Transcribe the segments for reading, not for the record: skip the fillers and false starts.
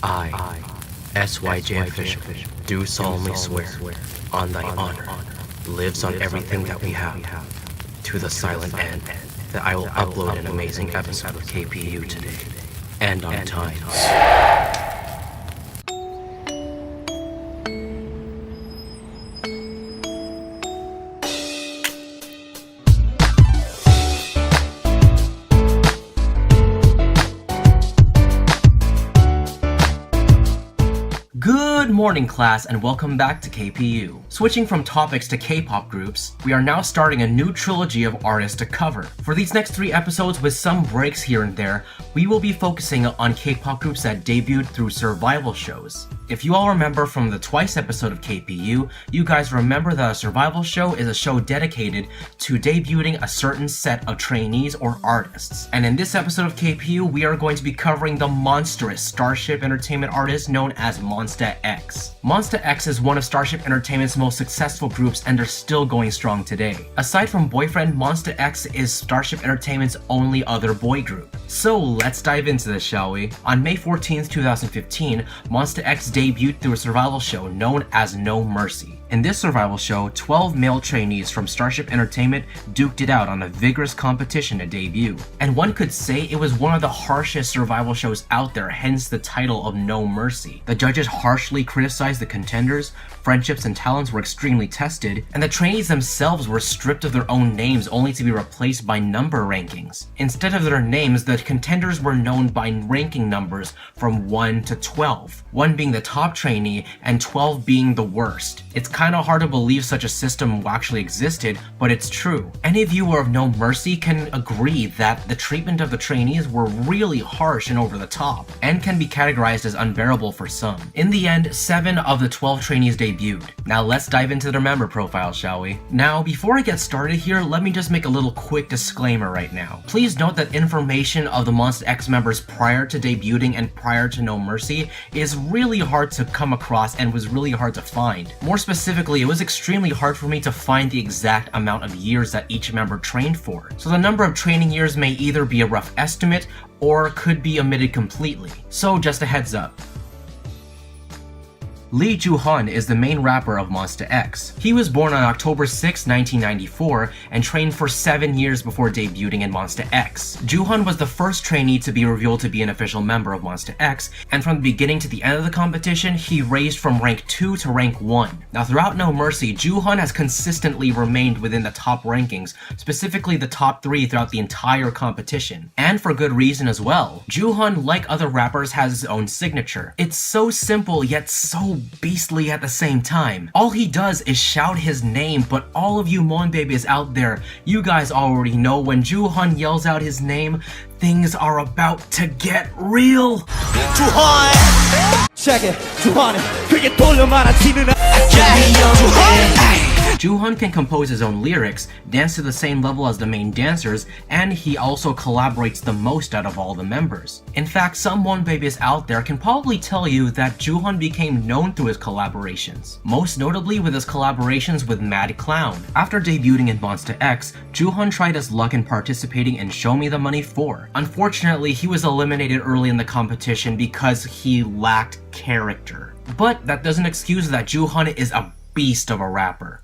I, SYJ official, do solemnly swear on thy honor, lives on everything that we have, to the silent end, that I will upload an amazing episode of KPU today, and on time. Good morning, class, and welcome back to KPU. Switching from topics to K-pop groups, we are now starting a new trilogy of artists to cover. For these next 3 episodes, with some breaks here and there, we will be focusing on K-pop groups that debuted through survival shows. If you all remember from the Twice episode of KPU, you guys remember that a survival show is a show dedicated to debuting a certain set of trainees or artists. And in this episode of KPU, we are going to be covering the monstrous Starship Entertainment artist known as MONSTA X. MONSTA X is one of Starship Entertainment's most successful groups, and they're still going strong today. Aside from Boyfriend, MONSTA X is Starship Entertainment's only other boy group. So let's dive into this, shall we? On May 14th, 2015, MONSTA X debuted through a survival show known as No Mercy. In this survival show, 12 male trainees from Starship Entertainment duked it out on a vigorous competition to debut. And one could say it was one of the harshest survival shows out there, hence the title of No Mercy. The judges harshly criticized the contenders, friendships and talents were extremely tested, and the trainees themselves were stripped of their own names only to be replaced by number rankings. Instead of their names, the contenders were known by ranking numbers from 1 to 12, 1 being the top trainee and 12 being the worst. It's kind of hard to believe such a system actually existed, but it's true. Any viewer of No Mercy can agree that the treatment of the trainees were really harsh and over the top, and can be categorized as unbearable for some. In the end, 7 of the 12 trainees debuted. Now let's dive into their member profiles, shall we? Now, before I get started here, let me just make a little quick disclaimer right now. Please note that information of the MONSTA X members prior to debuting and prior to No Mercy is really hard to come across and was really hard to find. More specifically, it was extremely hard for me to find the exact amount of years that each member trained for. So the number of training years may either be a rough estimate or could be omitted completely. So just a heads up. Lee Joo-hun is the main rapper of MONSTA X. He was born on October 6, 1994 and trained for 7 years before debuting in MONSTA X. Joo-hun was the first trainee to be revealed to be an official member of MONSTA X, and from the beginning to the end of the competition, he raised from rank 2 to rank 1. Now throughout No Mercy, Joo-hun has consistently remained within the top rankings, specifically the top 3 throughout the entire competition. And for good reason as well. Joo-hun, like other rappers, has his own signature. It's so simple yet so beastly at the same time. All he does is shout his name, but all of you Mon babies out there, you guys already know when Joo-hun yells out his name, things are about to get real. Joo-hun! Check it, Joo-hun. 그게 돌려 말아치는 Joo-hun can compose his own lyrics, dance to the same level as the main dancers, and he also collaborates the most out of all the members. In fact, some Mon babies out there can probably tell you that Joo-hun became known through his collaborations, most notably with his collaborations with Mad Clown. After debuting in MONSTA X, Joo-hun tried his luck in participating in Show Me the Money 4. Unfortunately, he was eliminated early in the competition because he lacked character. But that doesn't excuse that Joo-hun is a beast of a rapper.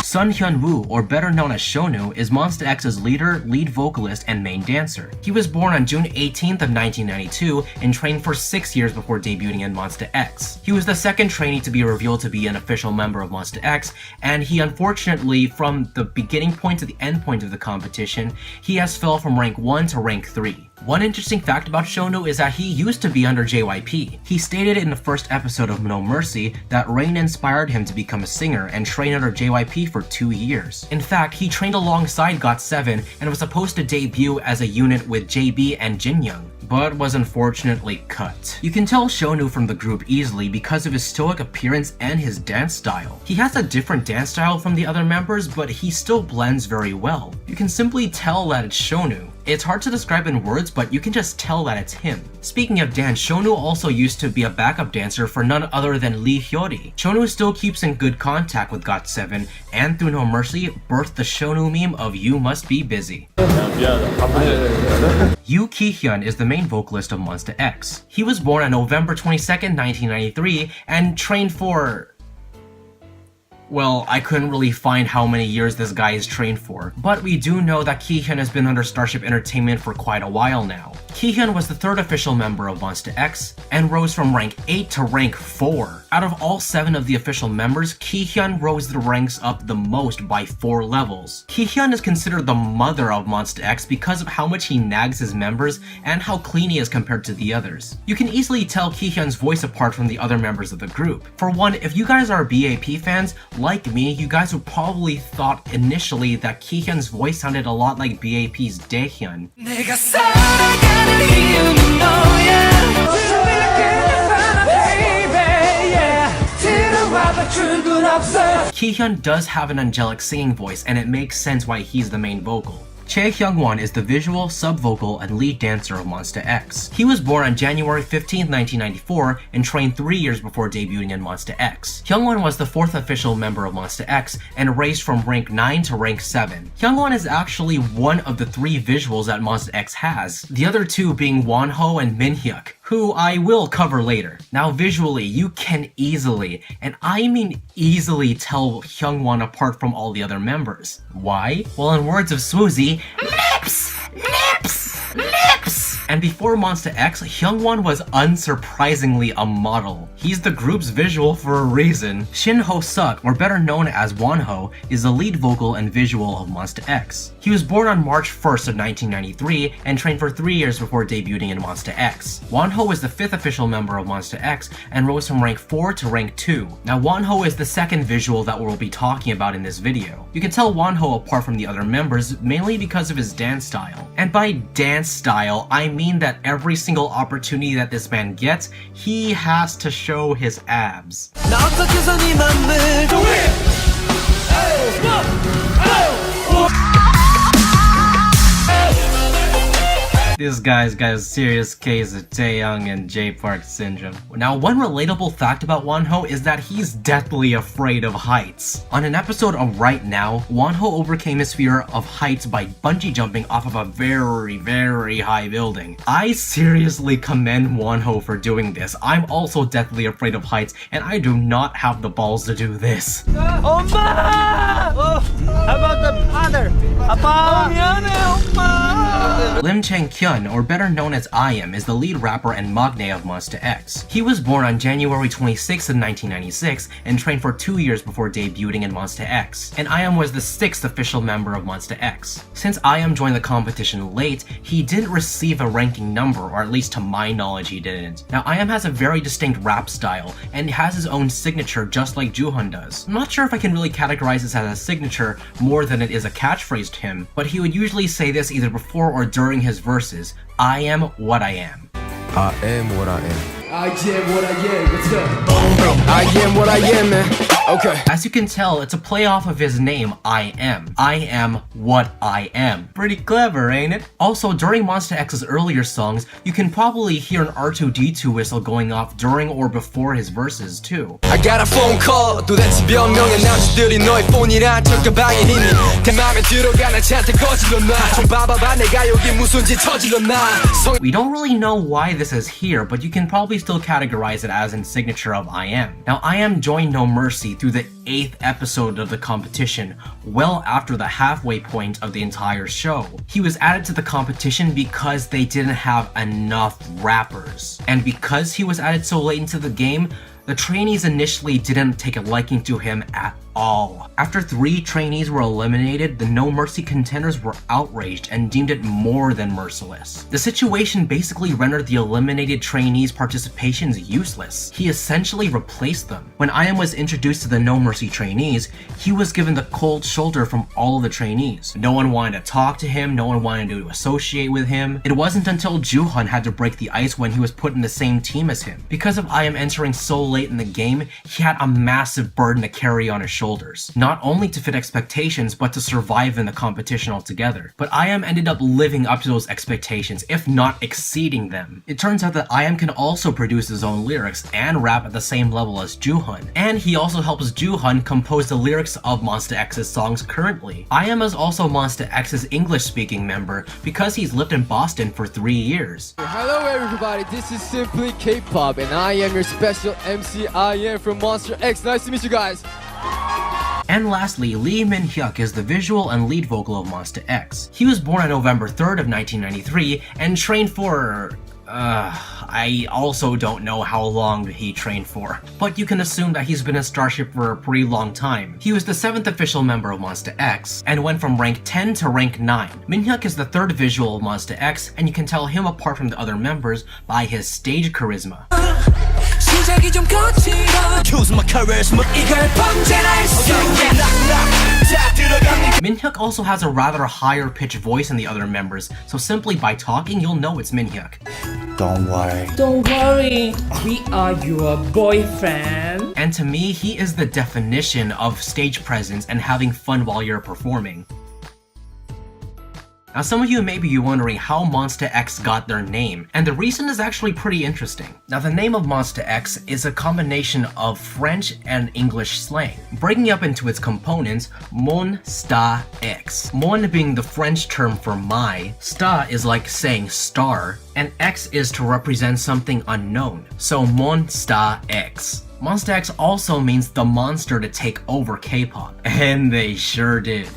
Sun Hyun-woo, or better known as Shonu, is MONSTA X's leader, lead vocalist, and main dancer. He was born on June 18th of 1992 and trained for 6 years before debuting in MONSTA X. He was the second trainee to be revealed to be an official member of MONSTA X, and he unfortunately, from the beginning point to the end point of the competition, he has fell from rank 1 to rank 3. One interesting fact about Shonu is that he used to be under JYP. He stated in the first episode of No Mercy that Rain inspired him to become a singer and train under JYP for 2 years. In fact, he trained alongside GOT7 and was supposed to debut as a unit with JB and Jinyoung, but was unfortunately cut. You can tell Shonu from the group easily because of his stoic appearance and his dance style. He has a different dance style from the other members, but he still blends very well. You can simply tell that it's Shonu. It's hard to describe in words, but you can just tell that it's him. Speaking of dance, Shonu also used to be a backup dancer for none other than Lee Hyori. Shonu still keeps in good contact with GOT7, and through No Mercy, birthed the Shonu meme of "You must be busy." Yoo Ki-hyun is the main vocalist of MONSTA X. He was born on November 22nd, 1993, and trained for... well, I couldn't really find how many years this guy is trained for, but we do know that Ki-hyun has been under Starship Entertainment for quite a while now. Ki-hyun was the third official member of MONSTA X, and rose from rank 8 to rank 4. Out of all 7 of the official members, Ki-hyun rose the ranks up the most by 4 levels. Ki-hyun is considered the mother of MONSTA X because of how much he nags his members and how clean he is compared to the others. You can easily tell Ki-hyun's voice apart from the other members of the group. For one, if you guys are BAP fans, like me, you guys would probably thought initially that Ki-hyun's voice sounded a lot like BAP's Daehyun. Ki-hyun does have an angelic singing voice, and it makes sense why he's the main vocal. Chae Hyung-won is the visual, sub-vocal, and lead dancer of MONSTA X. He was born on January 15, 1994, and trained 3 years before debuting in MONSTA X. Hyung-won was the 4th official member of MONSTA X, and raised from rank 9 to rank 7. Hyung-won is actually one of the 3 visuals that MONSTA X has, the other 2 being Wonho and Minhyuk, who I will cover later. Now visually, you can easily, and I mean easily, tell Hyung-won apart from all the other members. Why? Well, in words of Swoozie, lips! Lips! Lips! And before MONSTA X, Hyung-won was unsurprisingly a model. He's the group's visual for a reason. Shin Ho-suk, or better known as Wonho, is the lead vocal and visual of MONSTA X. He was born on March 1st of 1993 and trained for 3 years before debuting in MONSTA X. Wonho is the 5th official member of MONSTA X and rose from rank 4 to rank 2. Now Wonho is the 2nd visual that we'll be talking about in this video. You can tell Wonho apart from the other members mainly because of his dance style. And by dance style, I mean that every single opportunity that this man gets, he has to show his abs. This guy's got a serious case of Taeyong and J-Park syndrome. Now, one relatable fact about Wonho is that he's deathly afraid of heights. On an episode of Right Now, Wonho overcame his fear of heights by bungee jumping off of a very, very high building. I seriously commend Wonho for doing this. I'm also deathly afraid of heights, and I do not have the balls to do this. 엄마! How about the father? 아빠! 미안해, 엄마! Lim Chang-kyun, or better known as I.am, is the lead rapper and magne of MONSTA X. He was born on January 26th of 1996 and trained for 2 years before debuting in MONSTA X, and I.am was the 6th official member of MONSTA X. Since I.am joined the competition late, he didn't receive a ranking number, or at least to my knowledge he didn't. Now I.am has a very distinct rap style, and has his own signature just like Jooheon does. I'm not sure if I can really categorize this as a signature more than it is a catchphrase to him, but he would usually say this either before or during his verses: I am what I am. I am what I am. I am what I am, what's up? I am what I am, man. Okay. As you can tell, it's a play off of his name, I am. I am what I am. Pretty clever, ain't it? Also, during MONSTA X's earlier songs, you can probably hear an R2-D2 whistle going off during or before his verses, too. I got a phone call. 도대체 몇 명의 남자들이 너의 폰이란 척가방에 있니? 내 맘에 들어가는 찬테 거질렀나? 좀 봐봐봐 내가 여기 무슨 짓 저질렀나? We don't really know why this is here, but you can probably still categorize it as in signature of I.am. Now, I.am joined No Mercy through the 8th episode of the competition, well after the halfway point of the entire show. He was added to the competition because they didn't have enough rappers. And because he was added so late into the game, the trainees initially didn't take a liking to him at all. After 3 trainees were eliminated, the No Mercy contenders were outraged and deemed it more than merciless. The situation basically rendered the eliminated trainees' participations useless. He essentially replaced them. When I.am was introduced to the No Mercy trainees, he was given the cold shoulder from all of the trainees. No one wanted to talk to him, no one wanted to associate with him. It wasn't until Jooheon had to break the ice when he was put in the same team as him. Because of I.am entering so late in the game, he had a massive burden to carry on his shoulders. shoulders, not only to fit expectations but to survive in the competition altogether. But I.am ended up living up to those expectations, if not exceeding them. It turns out that I.am can also produce his own lyrics and rap at the same level as Joohun, and he also helps Joohun compose the lyrics of MONSTA X's songs currently. I.am is also MONSTA X's English-speaking member because he's lived in Boston for 3 years. Hello everybody, this is Simply K-pop and I am your special MC I.am from MONSTA X. Nice to meet you guys. And lastly, Lee Min-hyuk is the visual and lead vocal of MONSTA X. He was born on November 3rd of 1993 and trained for... I also don't know how long he trained for, but you can assume that he's been in Starship for a pretty long time. He was the 7th official member of MONSTA X, and went from rank 10 to rank 9. Min-hyuk is the 3rd visual of MONSTA X, and you can tell him apart from the other members by his stage charisma. Min-hyuk also has a rather higher pitched voice than the other members, so simply by talking you'll know it's Min-hyuk. Don't worry. Don't worry, we are your boyfriend. And to me, he is the definition of stage presence and having fun while you're performing. Now some of you may be wondering how MONSTA X got their name, and the reason is actually pretty interesting. Now the name of MONSTA X is a combination of French and English slang, breaking up into its components, MONSTA X. Mon being the French term for my, sta is like saying star, and X is to represent something unknown, so MONSTA X. MONSTA X also means the monster to take over K-pop, and they sure did.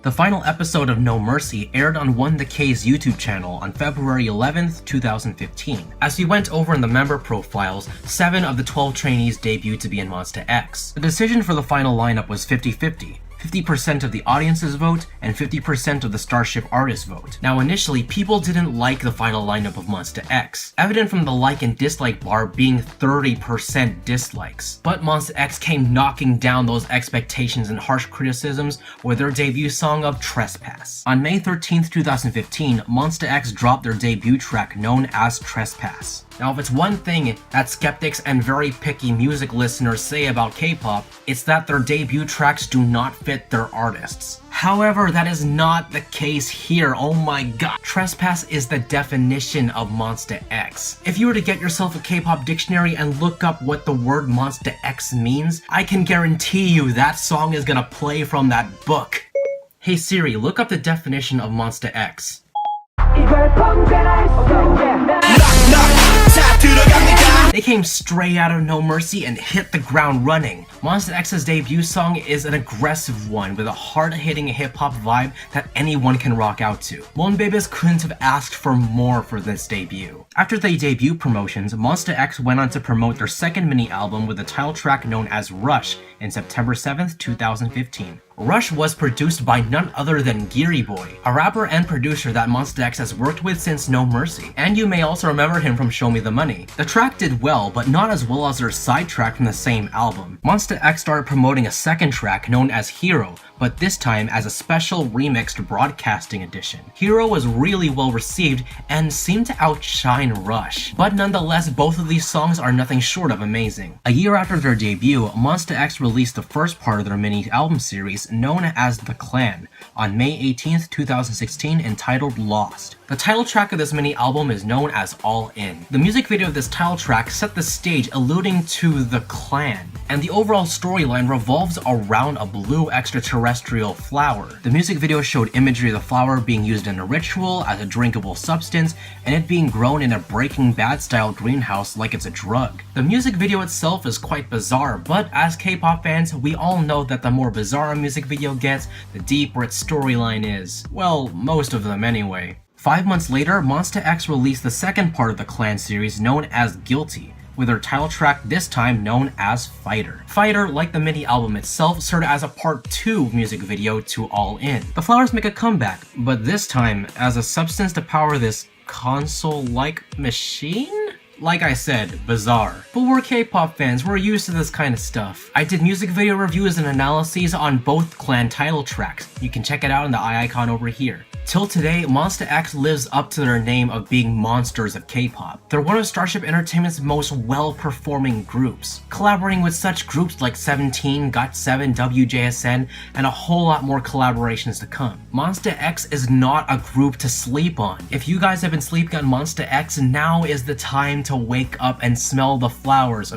The final episode of No Mercy aired on 1TheK's YouTube channel on February 11th, 2015. As we went over in the member profiles, 7 of the 12 trainees debuted to be in MONSTA X. The decision for the final lineup was 50-50. 50% of the audience's vote, and 50% of the Starship artist vote. Now initially, people didn't like the final lineup of MONSTA X, evident from the like and dislike bar being 30% dislikes. But MONSTA X came knocking down those expectations and harsh criticisms with their debut song of Trespass. On May 13th, 2015, MONSTA X dropped their debut track known as Trespass. Now if it's one thing that skeptics and very picky music listeners say about K-pop, it's that their debut tracks do not fit their artists. However, that is not the case here. Oh my god. Trespass is the definition of MONSTA X. If you were to get yourself a K-pop dictionary and look up what the word MONSTA X means, I can guarantee you that song is gonna play from that book. Hey Siri, look up the definition of MONSTA X. They came straight out of No Mercy and hit the ground running. MONSTA X's debut song is an aggressive one with a hard-hitting hip-hop vibe that anyone can rock out to. Monbebes couldn't have asked for more for this debut. After the debut promotions, MONSTA X went on to promote their second mini-album with a title track known as Rush in September 7th, 2015. Rush was produced by none other than Geary Boy, a rapper and producer that MONSTA X has worked with since No Mercy, and you may also remember him from Show Me the Money. The track did well, but not as well as their side track from the same album. MONSTA X started promoting a second track known as Hero, but this time as a special remixed broadcasting edition. Hero was really well received and seemed to outshine Rush, but nonetheless both of these songs are nothing short of amazing. A year after their debut, MONSTA X released the first part of their mini album series known as The Clan on May 18th, 2016 entitled Lost. The title track of this mini album is known as All In. The music video of this title track set the stage alluding to the clan, and the overall storyline revolves around a blue extraterrestrial flower. The music video showed imagery of the flower being used in a ritual as a drinkable substance, and it being grown in a Breaking Bad style greenhouse like it's a drug. The music video itself is quite bizarre, but as K-pop fans, we all know that the more bizarre a music video gets, the deeper its storyline is. Well, most of them anyway. 5 months later, MONSTA X released the second part of the Clan series known as Guilty, with their title track this time known as Fighter. Fighter, like the mini album itself, served as a part 2 music video to All In. The flowers make a comeback, but this time as a substance to power this console-like machine? Like I said, bizarre. But we're K-pop fans, we're used to this kind of stuff. I did music video reviews and analyses on both clan title tracks. You can check it out in the eye icon over here. Till today, MONSTA X lives up to their name of being monsters of K-pop. They're one of Starship Entertainment's most well-performing groups, collaborating with such groups like 17, GOT7, WJSN, and a whole lot more collaborations to come. MONSTA X is not a group to sleep on. If you guys have been sleeping on MONSTA X, now is the time to wake up and smell the flowers.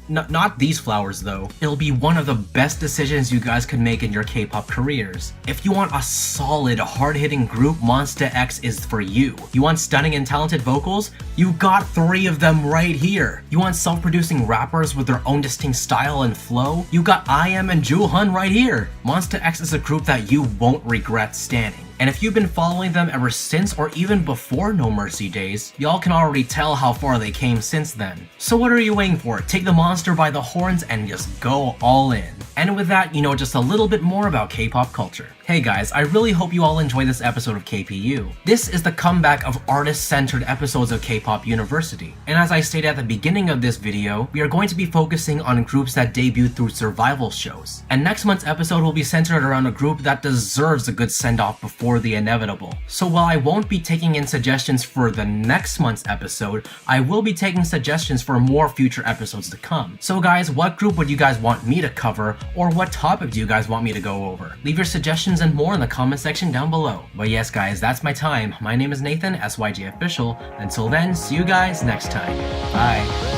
Not these flowers though. It'll be one of the best decisions you guys could make in your K-pop careers. If you want a solid, hard-hitting group, MONSTA X is for you. You want stunning and talented vocals? You got 3 of them right here. You want self-producing rappers with their own distinct style and flow? You got IM and Joohun right here. MONSTA X is a group that you won't regret standing. And if you've been following them ever since or even before No Mercy days, y'all can already tell how far they came since then. So what are you waiting for? Take the monster by the horns and just go all in. And with that, you know just a little bit more about K-pop culture. Hey guys, I really hope you all enjoyed this episode of KPU. This is the comeback of artist-centered episodes of K-pop University. And as I stated at the beginning of this video, we are going to be focusing on groups that debuted through survival shows. And next month's episode will be centered around a group that deserves a good send-off before the inevitable. So while I won't be taking in suggestions for the next month's episode, I will be taking suggestions for more future episodes to come. So guys, what group would you guys want me to cover, or what topic do you guys want me to go over? Leave your suggestions and more in the comment section down below. But yes guys, that's my time. My name is Nathan, SYG Official. Until then, see you guys next time. Bye.